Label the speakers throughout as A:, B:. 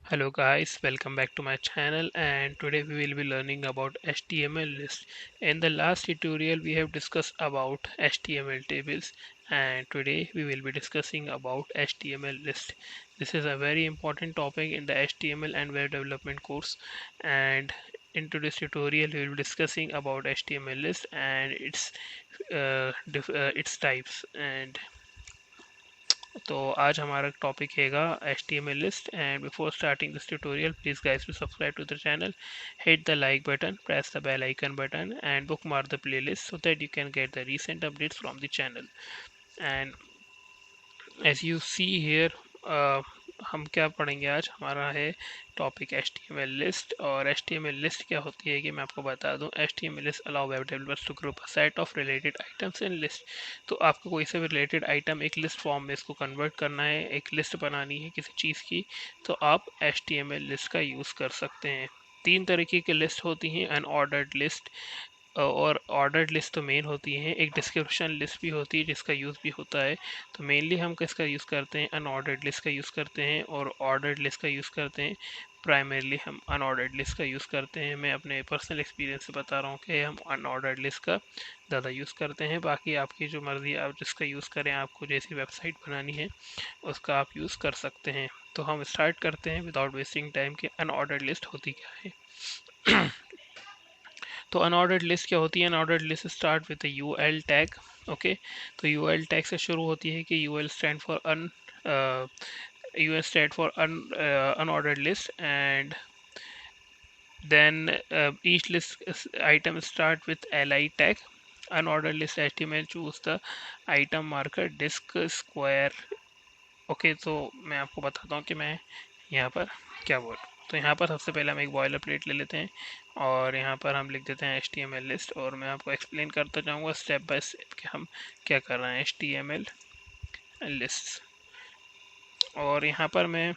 A: Hello guys, welcome back to my channel, and today we will be learning about HTML list. In the last tutorial we have discussed about HTML tables, and today we will be discussing about HTML list. This is a very important topic in the HTML and web development course, and in today's tutorial we will be discussing about HTML list and its types. And तो आज हमारा topic हैगा HTML list. And before starting this tutorial, please guys to subscribe to the channel, hit the like button, press the bell icon button, and bookmark the playlist so that you can get the recent updates from the channel. And as you see here, हम क्या पढ़ेंगे आज, हमारा है topic HTML list. और HTML list क्या होती है कि मैं आपको बता दूं. HTML list allow web developers to group a set of related items in list. तो आपको कोई से भी रिलेटेड आइटम एक लिस्ट फॉर्म में इसको कन्वर्ट करना है, एक लिस्ट बनानी है किसी चीज़ की, तो आप HTML लिस्ट का यूज़ कर सकते हैं. तीन तरीके की लिस्ट होती हैं. अनऑर्डर्ड लिस्ट और ऑर्डर्ड लिस्ट तो मेन होती है. एक डिस्क्रिप्शन लिस्ट भी होती है जिसका यूज़ भी होता है. तो मेनली हम किसका यूज़ करते हैं, अनऑर्डर्ड लिस्ट का यूज़ करते हैं, और ऑर्डर्ड लिस्ट का यूज़ करते हैं. प्राइमरली हम अनऑर्डर्ड लिस्ट का यूज़ करते हैं. मैं अपने पर्सनल एक्सपीरियंस से बता रहा हूँ कि हम अनऑर्डर्ड लिस्ट का ज़्यादा यूज़ करते हैं. बाकी आपकी जो मर्ज़ी, आप जिसका यूज़ करें, आपको जैसी वेबसाइट बनानी है उसका आप यूज़ कर सकते हैं. तो हम स्टार्ट करते हैं विदाउट वेस्टिंग टाइम कि अनऑर्डर्ड लिस्ट होती क्या है. तो अनऑर्डर्ड लिस्ट क्या होती है. Unordered list start with U L tag. Okay, तो यू एल टैग से शुरू होती है कि U L stand for unordered list. And then each list item start with li tag. Unordered list HTML choose the item marker disk square. Okay, तो मैं आपको बताता हूँ कि मैं यहाँ पर क्या बोल. तो यहाँ पर सबसे पहले हम एक बॉयलर प्लेट ले लेते हैं और यहाँ पर हम लिख देते हैं HTML लिस्ट. और मैं आपको एक्सप्लेन करता जाऊँगा स्टेप बाय स्टेप कि हम क्या कर रहे हैं. HTML list. और यहाँ पर मैं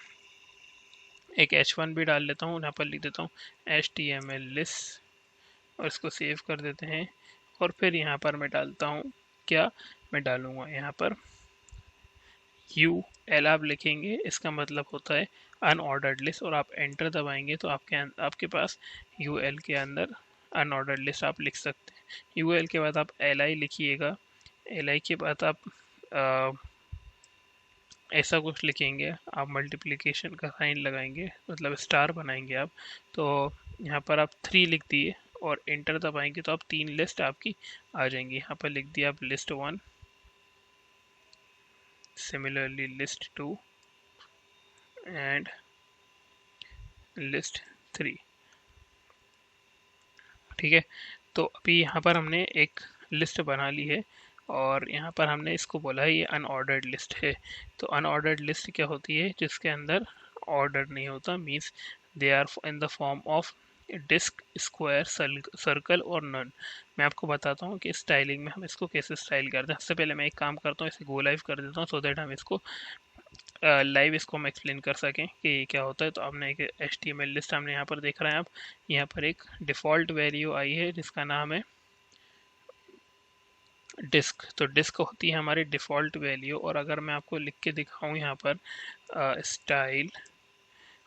A: एक h1 भी डाल लेता हूँ. यहाँ पर लिख देता हूँ HTML लिस्ट और इसको सेव कर देते हैं. और फिर यहाँ पर मैं डालता हूँ क्या, मैं डालूँगा यहाँ पर यू एल. आप लिखेंगे, इसका मतलब होता है अनऑर्डर्ड लिस्ट, और आप एंटर दबाएंगे तो आपके पास यू एल के अंदर अनऑर्डर्ड लिस्ट आप लिख सकते हैं. यू एल के बाद आप एल आई लिखिएगा. एल आई के बाद आप ऐसा कुछ लिखेंगे, आप मल्टीप्लिकेशन का साइन लगाएंगे, मतलब स्टार बनाएंगे आप. तो यहाँ पर आप 3 लिख दिए और एंटर दबाएंगे तो आप 3 लिस्ट आपकी आ जाएंगी. यहाँ पर लिख दिया आप list 1, similarly list 2 and list 3. ठीक है, तो अभी यहाँ पर हमने एक लिस्ट बना ली है और यहाँ पर हमने इसको बोला है ये अनऑर्डर्ड लिस्ट है. तो अनऑर्डर्ड लिस्ट क्या होती है, जिसके अंदर ऑर्डर नहीं होता, means they are in the form of disc, square, circle और नन. मैं आपको बताता हूँ कि स्टाइलिंग में हम इसको कैसे स्टाइल करते हैं. सबसे पहले मैं एक काम करता हूँ, इसे गो लाइव कर देता हूँ सो दैट हम इसको लाइव इसको हम एक्सप्लेन कर सकें कि क्या होता है. तो आपने एक HTML लिस्ट हमने यहाँ पर देख रहे हैं आप. यहाँ पर एक डिफ़ॉल्ट वैल्यू आई है जिसका नाम है डिस्क. तो डिस्क होती है हमारी डिफ़ॉल्ट वैल्यू. और अगर मैं आपको लिख के दिखाऊँ यहाँ पर स्टाइल,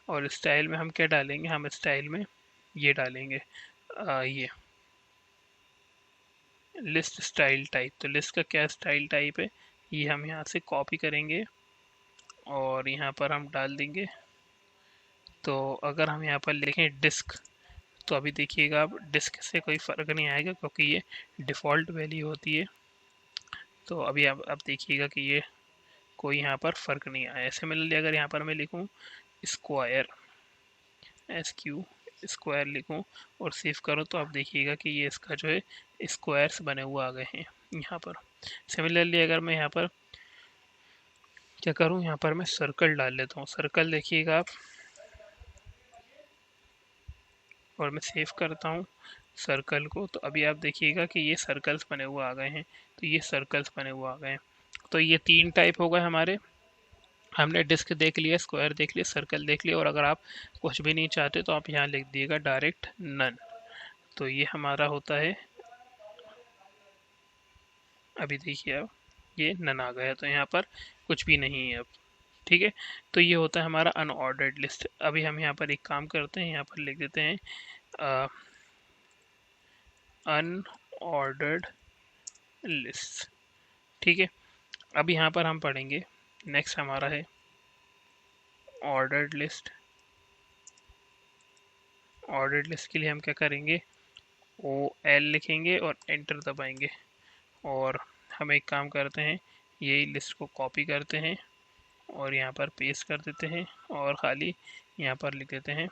A: और स्टाइल में हम क्या डालेंगे, हम स्टाइल में ये डालेंगे ये लिस्ट स्टाइल टाइप. तो लिस्ट का क्या स्टाइल टाइप है, ये हम यहाँ से कॉपी करेंगे और यहाँ पर हम डाल देंगे. तो अगर हम यहाँ पर लिखें डिस्क, तो अभी देखिएगा आप डिस्क से कोई फ़र्क नहीं आएगा क्योंकि ये डिफ़ॉल्ट वैल्यू होती है. तो अभी आप देखिएगा कि ये कोई यहाँ पर फ़र्क नहीं आया. सिमिलरली अगर यहाँ पर मैं लिखूँ स्क्वायर, SQ स्क्वायर लिखूँ और सेव करूँ, तो आप देखिएगा कि ये इसका जो है स्क्वायर्स बने हुए आ गए हैं यहाँ पर. सिमिलरली अगर मैं यहाँ पर क्या करूँ, यहाँ पर मैं सर्कल डाल लेता हूँ. सर्कल देखिएगा आप, और मैं सेव करता हूँ सर्कल को. तो अभी आप देखिएगा कि ये सर्कल्स बने हुए आ गए हैं. तो ये सर्कल्स बने हुए आ गए हैं. तो ये 3 टाइप हो गए हमारे. हमने डिस्क देख लिया, स्क्वायर देख लिया, सर्कल देख लिया. और अगर आप कुछ भी नहीं चाहते तो आप यहाँ लिख दिएगा डायरेक्ट नन. तो ये हमारा होता है. अभी देखिए अब ये नन आ गया, तो यहाँ पर कुछ भी नहीं है अब. ठीक है, तो ये होता है हमारा अनऑर्डर्ड लिस्ट। अभी हम यहाँ पर एक काम करते हैं, यहाँ पर लिख देते हैं अनऑर्डर्ड लिस्ट। ठीक है, अब यहाँ पर हम पढ़ेंगे, नेक्स्ट हमारा है ऑर्डर्ड लिस्ट। ऑर्डर्ड लिस्ट के लिए हम क्या करेंगे, OL लिखेंगे और एंटर दबाएंगे, और हम एक काम करते हैं, यही लिस्ट को कॉपी करते हैं और यहाँ पर पेस्ट कर देते हैं, और खाली यहाँ पर लिख देते हैं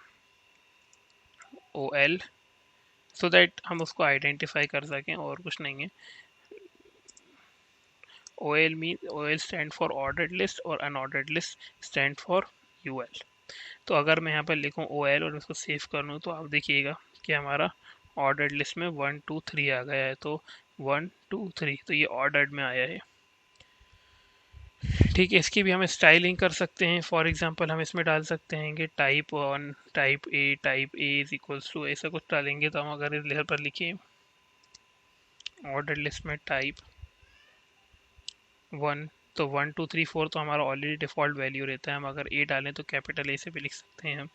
A: OL, सो दैट हम उसको आइडेंटिफाई कर सकें, और कुछ नहीं है। OL stand for ordered list और unordered list stand for UL। तो अगर मैं यहाँ पर लिखूँ OL और इसको सेव कर लूँ, तो आप देखिएगा कि हमारा ऑर्डर्ड लिस्ट में 1 2 3 आ गया है। तो 1 2 3, तो ये ऑर्डर्ड में आया है। ठीक है, इसकी भी हम स्टाइलिंग कर सकते हैं। फॉर एग्जांपल हम इसमें डाल सकते हैं कि type 1 type A is equals to, ऐसा कुछ डालेंगे। तो हम अगर इस लेयर पर लिखें ऑर्डर लिस्ट में टाइप 1, तो 1 2 3 4 तो हमारा ऑलरेडी डिफ़ॉल्ट वैल्यू रहता है। हम अगर ए डालें तो कैपिटल ए से भी लिख सकते हैं हम।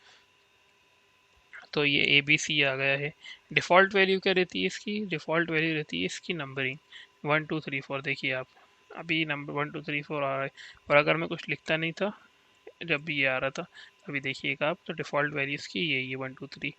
A: तो ये ABC आ गया है। डिफ़ॉल्ट वैल्यू क्या रहती है इसकी, डिफ़ॉल्ट वैल्यू रहती है इसकी नंबरिंग 1 2 3 4। देखिए आप, अभी नंबर 1 2 3 4 आ रहा है, और अगर मैं कुछ लिखता नहीं था जब भी ये आ रहा था, अभी देखिएगा आप, तो डिफ़ॉल्ट वैल्यूज़ की ये 1 2 3,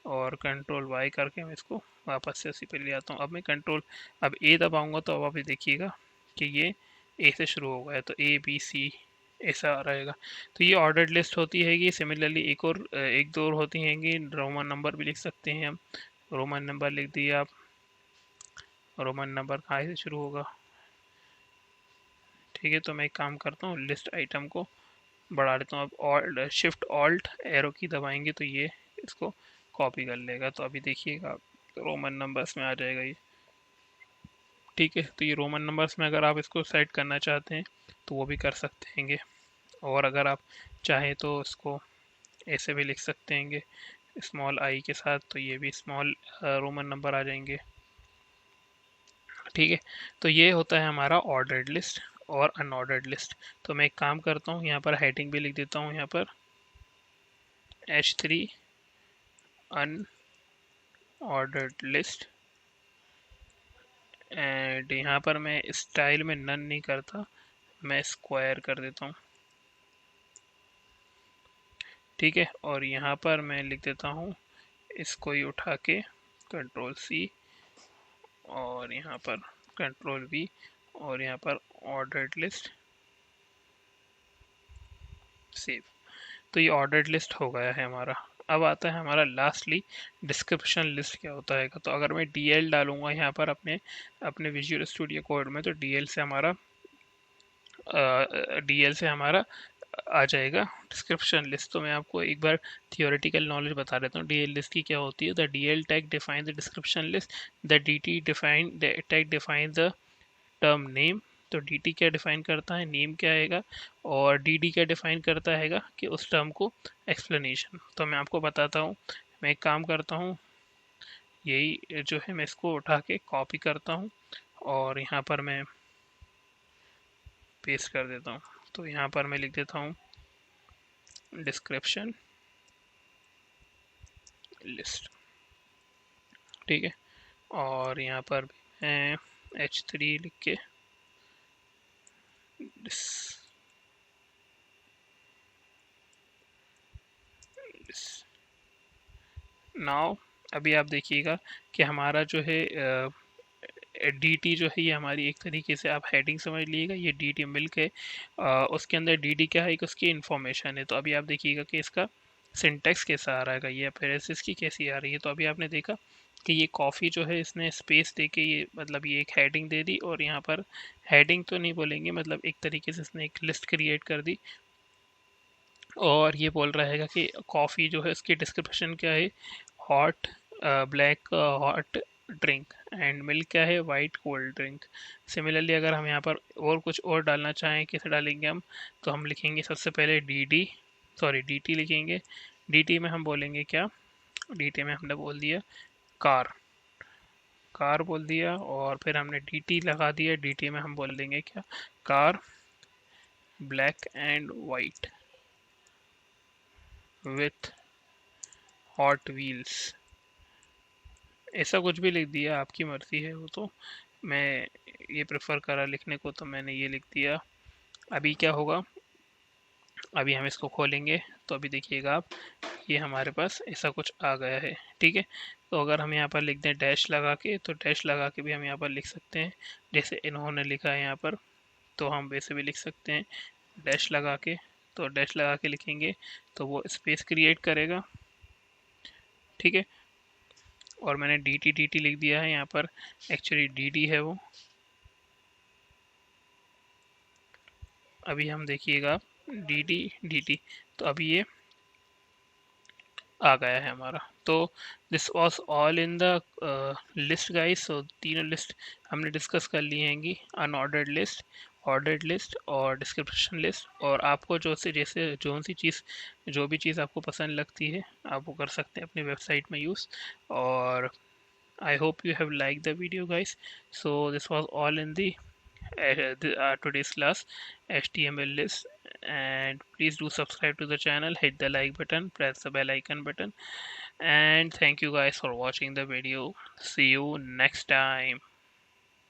A: और कंट्रोल वाई करके मैं इसको वापस से उसी पे ले आता हूँ। अब मैं कंट्रोल अब ए दबाऊँगा, तो अब अभी देखिएगा कि ये ए से शुरू होगा है, तो ABC ऐसा रहेगा। तो ये ऑर्डर्ड लिस्ट होती है। ये सिमिलरली एक दो और होती हैं, रोमन नंबर भी लिख सकते हैं हम। रोमन नंबर लिख दिए आप, रोमन नंबर कहाँ से शुरू होगा। ठीक है, तो मैं एक काम करता हूँ, लिस्ट आइटम को बढ़ा देता हूँ। अब ऑल्ट शिफ्ट ऑल्ट एरो की दबाएंगे तो ये इसको कॉपी कर लेगा। तो अभी देखिएगा रोमन नंबर्स में आ जाएगा ये। ठीक है, तो ये रोमन नंबर्स में अगर आप इसको सेट करना चाहते हैं तो वो भी कर सकते हैं। और अगर आप चाहें तो इसको ऐसे भी लिख सकते हैं स्मॉल आई के साथ, तो ये भी स्मॉल रोमन नंबर आ जाएंगे। ठीक है, तो ये होता है हमारा ऑर्डर्ड लिस्ट और अनऑर्डर्ड लिस्ट। तो मैं एक काम करता हूँ, यहाँ पर हेडिंग भी लिख देता हूँ, यहाँ पर H3 अनऑर्डर्ड लिस्ट, एंड यहाँ पर मैं स्टाइल में नन नहीं करता, मैं स्क्वायर कर देता हूँ। ठीक है, और यहाँ पर मैं लिख देता हूँ, इसको ही उठा के कंट्रोल C और यहाँ पर कंट्रोल V, और यहाँ पर ऑर्डर्ड लिस्ट सेव। तो ये ऑर्डर्ड लिस्ट हो गया है हमारा। अब आता है हमारा लास्टली डिस्क्रिप्शन लिस्ट क्या होता है। तो अगर मैं DL डालूंगा यहाँ पर अपने अपने विजुअल स्टूडियो कोड में, तो DL से हमारा आ जाएगा डिस्क्रिप्शन लिस्ट। तो मैं आपको एक बार थियोरेटिकल नॉलेज बता देता हूँ DL लिस्ट की क्या होती है। The DL tag define the description list, the DT define the tag define the term name. तो DT क्या डिफाइन करता है, नेम क्या आएगा, और DD क्या डिफाइन करता है कि उस टर्म को एक्सप्लेनेशन। तो मैं आपको बताता हूँ, मैं एक काम करता हूँ, यही जो है मैं इसको उठा के कॉपी करता हूँ और यहाँ पर मैं पेस्ट कर देता हूँ। तो यहाँ पर मैं लिख देता हूँ डिस्क्रिप्शन लिस्ट। ठीक है, और यहाँ पर भी मैं H3 लिख के नाउ अभी आप देखिएगा कि हमारा जो है DT जो है, ये हमारी एक तरीके से आप हेडिंग समझ लीजिएगा, ये DT मिल्क है। उसके अंदर DD क्या है, एक उसकी इन्फॉर्मेशन है। तो अभी आप देखिएगा कि इसका सिंटेक्स कैसा आ रहा है, ये अपेरेसिस की कैसी आ रही है। तो अभी आपने देखा कि ये कॉफ़ी जो है, इसने स्पेस दे के ये मतलब ये एक हेडिंग दे दी, और यहाँ पर हेडिंग तो नहीं बोलेंगे, मतलब एक तरीके से इसने एक लिस्ट क्रिएट कर दी, और ये बोल रहा है कि कॉफ़ी जो है इसकी डिस्क्रिप्शन क्या है, hot black hot drink, and milk क्या है, वाइट कोल्ड ड्रिंक। सिमिलरली अगर हम यहाँ पर और कुछ और डालना चाहें, कैसे डालेंगे हम, तो हम लिखेंगे सबसे पहले DT लिखेंगे। DT में हम बोलेंगे क्या, DT में हमने बोल दिया कार, कार बोल दिया, और फिर हमने DT लगा दिया। DT में हम बोल देंगे क्या, car black and white with hot wheels, ऐसा कुछ भी लिख दिया, आपकी मर्जी है वो तो। मैं ये प्रेफर करा लिखने को तो मैंने ये लिख दिया। अभी क्या होगा, अभी हम इसको खोलेंगे तो अभी देखिएगा आप, ये हमारे पास ऐसा कुछ आ गया है। ठीक है, तो अगर हम यहाँ पर लिख दें डैश लगा के, तो डैश लगा के भी हम यहाँ पर लिख सकते हैं, जैसे इन्होंने लिखा है यहाँ पर, तो हम वैसे भी लिख सकते हैं डैश लगा के। तो डैश लगा के लिखेंगे तो वो स्पेस क्रिएट करेगा। ठीक है, और मैंने डी टी लिख दिया है यहाँ पर, एक्चुअली डी है वो। अभी हम देखिएगा डी टी, तो अभी ये आ गया है हमारा। तो this was all in the list guys. So तीनों लिस्ट हमने डिस्कस कर ली हैंगी, अनऑर्डर्ड लिस्ट, ऑर्डर्ड लिस्ट और डिस्क्रिप्शन लिस्ट। और आपको जो से जैसे जो भी चीज़ आपको पसंद लगती है आप वो कर सकते हैं अपनी वेबसाइट में यूज़। और I hope you have liked the video guys. So this was all in today's class, HTML list. And please do subscribe to the channel, hit the like button, press the bell icon button, and thank you guys for watching the video. See you next time.